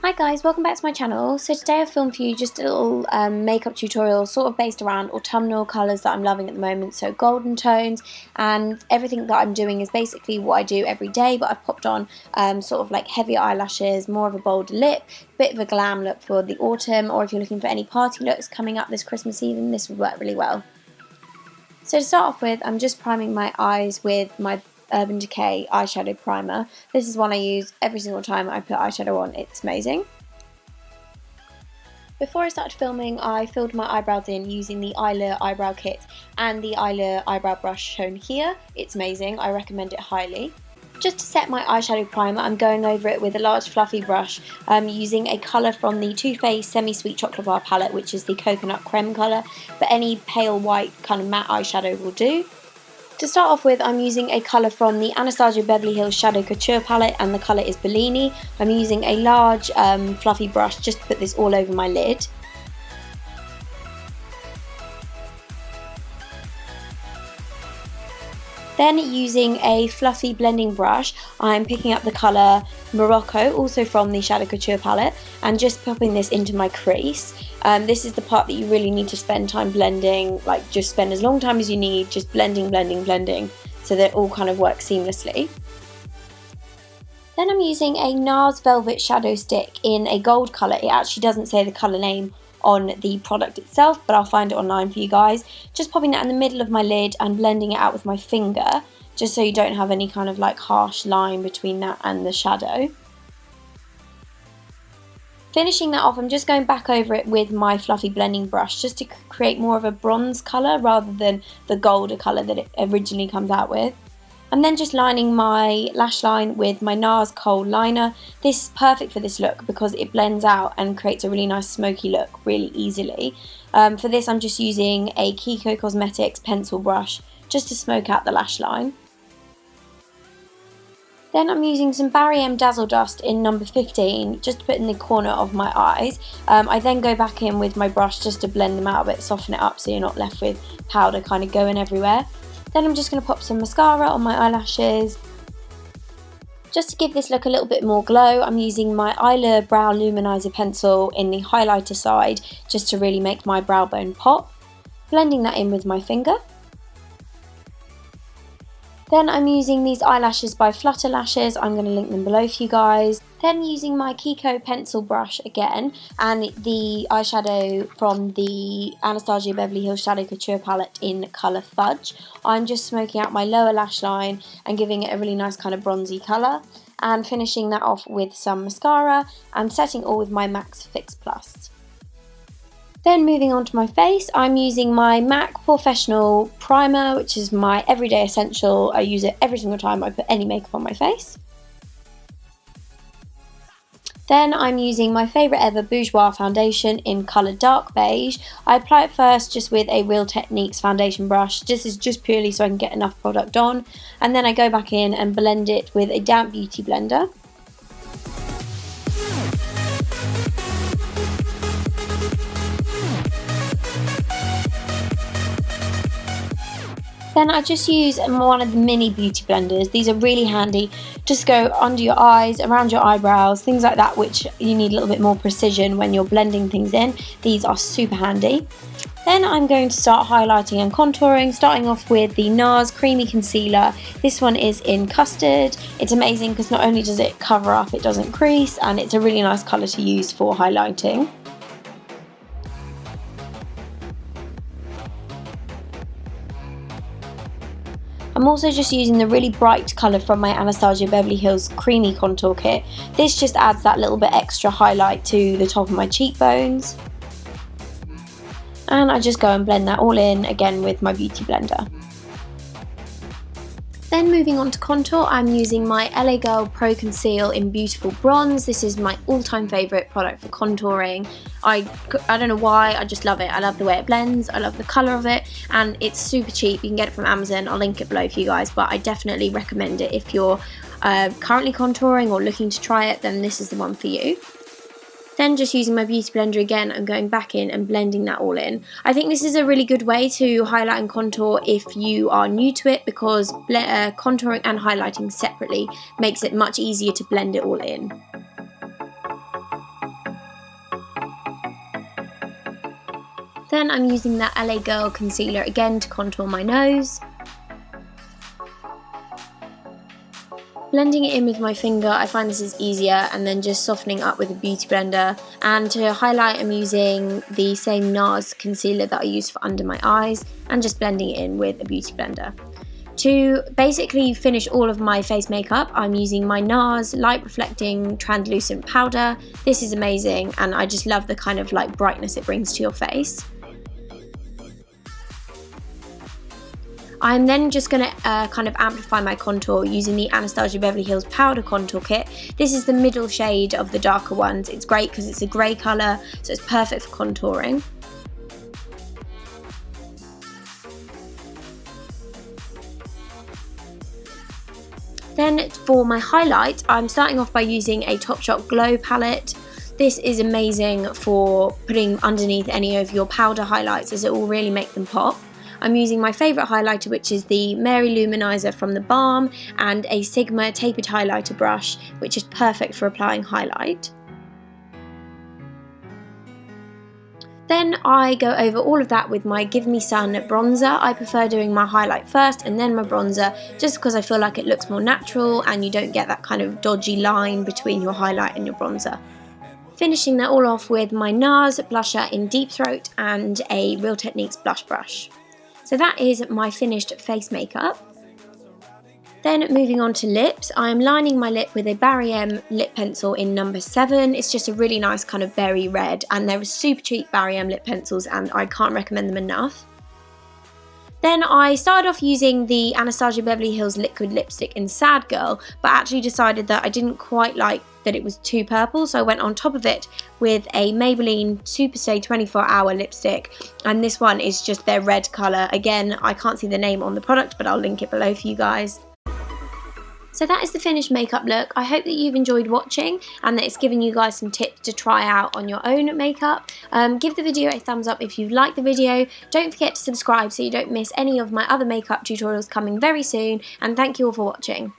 Hi guys, welcome back to my channel. So today I've filmed for you just a little makeup tutorial sort of based around autumnal colours that I'm loving at the moment, so golden tones, and everything that I'm doing is basically what I do every day, but I've popped on sort of like heavy eyelashes, more of a bolder lip, bit of a glam look for the autumn, or if you're looking for any party looks coming up this Christmas season, this would work really well. So to start off with, I'm just priming my eyes with my Urban Decay eyeshadow primer. This is one I use every single time I put eyeshadow on, it's amazing. Before I started filming, I filled my eyebrows in using the Eyelure eyebrow kit and the Eyelure eyebrow brush shown here. It's amazing, I recommend it highly. Just to set my eyeshadow primer, I'm going over it with a large fluffy brush using a colour from the Too Faced Semi-Sweet Chocolate Bar palette, which is the Coconut Creme colour, but any pale white kind of matte eyeshadow will do. To start off with, I'm using a colour from the Anastasia Beverly Hills Shadow Couture palette, and the colour is Bellini. I'm using a large fluffy brush just to put this all over my lid. Then using a fluffy blending brush, I'm picking up the colour Morocco, also from the Shadow Couture palette, and just popping this into my crease. This is the part that you really need to spend time blending, like just spend as long time as you need, just blending, so that it all kind of works seamlessly. Then I'm using a NARS Velvet Shadow Stick in a gold colour. It actually doesn't say the colour name on the product itself, but I'll find it online for you guys. Just popping that in the middle of my lid and blending it out with my finger, just so you don't have any kind of like harsh line between that and the shadow. Finishing that off, I'm just going back over it with my fluffy blending brush just to create more of a bronze colour rather than the golder colour that it originally comes out with. And then just lining my lash line with my NARS Kohl liner. This is perfect for this look because it blends out and creates a really nice smoky look really easily. For this I'm just using a Kiko Cosmetics pencil brush just to smoke out the lash line. Then I'm using some Barry M Dazzle Dust in number 15 just to put in the corner of my eyes. I then go back in with my brush just to blend them out a bit, soften it up so you're not left with powder kind of going everywhere. Then I'm just going to pop some mascara on my eyelashes. Just to give this look a little bit more glow, I'm using my Eyelure Brow Luminizer pencil in the highlighter side just to really make my brow bone pop. Blending that in with my finger. Then I'm using these eyelashes by Flutter Lashes. I'm going to link them below for you guys. Then using my Kiko pencil brush again and the eyeshadow from the Anastasia Beverly Hills Shadow Couture palette in colour Fudge. I'm just smoking out my lower lash line and giving it a really nice kind of bronzy colour. And finishing that off with some mascara and setting all with my MAC Fix Plus. Then moving on to my face, I'm using my MAC Professional Primer, which is my everyday essential. I use it every single time I put any makeup on my face. Then I'm using my favourite ever Bourjois foundation in colour Dark Beige. I apply it first just with a Real Techniques foundation brush. This is just purely so I can get enough product on. And then I go back in and blend it with a damp beauty blender. Then I just use one of the mini beauty blenders. These are really handy. Just go under your eyes, around your eyebrows, things like that, which you need a little bit more precision when you're blending things in. These are super handy. Then I'm going to start highlighting and contouring, starting off with the NARS Creamy Concealer. This one is in Custard. It's amazing because not only does it cover up, it doesn't crease, and it's a really nice colour to use for highlighting. I'm also just using the really bright colour from my Anastasia Beverly Hills Creamy Contour Kit. This just adds that little bit extra highlight to the top of my cheekbones. And I just go and blend that all in again with my beauty blender. Then moving on to contour, I'm using my LA Girl Pro Conceal in Beautiful Bronze. This is my all-time favourite product for contouring. I don't know why, I just love it. I love the way it blends, I love the colour of it, and it's super cheap. You can get it from Amazon, I'll link it below for you guys, but I definitely recommend it if you're currently contouring or looking to try it, then this is the one for you. Then just using my beauty blender again, I'm going back in and blending that all in. I think this is a really good way to highlight and contour if you are new to it, because contouring and highlighting separately makes it much easier to blend it all in. Then I'm using that LA Girl concealer again to contour my nose. Blending it in with my finger, I find this is easier, and then just softening up with a beauty blender. And to highlight, I'm using the same NARS concealer that I used for under my eyes, and just blending it in with a beauty blender. To basically finish all of my face makeup, I'm using my NARS Light Reflecting Translucent Powder. This is amazing, and I just love the kind of like brightness it brings to your face. I'm then just going to kind of amplify my contour using the Anastasia Beverly Hills Powder Contour Kit. This is the middle shade of the darker ones. It's great because it's a grey colour, so it's perfect for contouring. Then for my highlight, I'm starting off by using a Topshop Glow palette. This is amazing for putting underneath any of your powder highlights, as it will really make them pop. I'm using my favourite highlighter, which is the Mary Luminizer from the Balm, and a Sigma tapered highlighter brush, which is perfect for applying highlight. Then I go over all of that with my Give Me Sun bronzer. I prefer doing my highlight first and then my bronzer, just because I feel like it looks more natural and you don't get that kind of dodgy line between your highlight and your bronzer. Finishing that all off with my NARS blusher in Deep Throat and a Real Techniques blush brush. So that is my finished face makeup. Then moving on to lips, I'm lining my lip with a Barry M lip pencil in number 7. It's just a really nice kind of berry red, and they're super cheap Barry M lip pencils, and I can't recommend them enough. Then I started off using the Anastasia Beverly Hills liquid lipstick in Sad Girl, but actually decided that I didn't quite like that it was too purple, so I went on top of it with a Maybelline Superstay 24-hour lipstick, and this one is just their red colour. Again, I can't see the name on the product, but I'll link it below for you guys. So that is the finished makeup look. I hope that you've enjoyed watching and that it's given you guys some tips to try out on your own makeup. Give the video a thumbs up if you liked the video. Don't forget to subscribe so you don't miss any of my other makeup tutorials coming very soon, and thank you all for watching.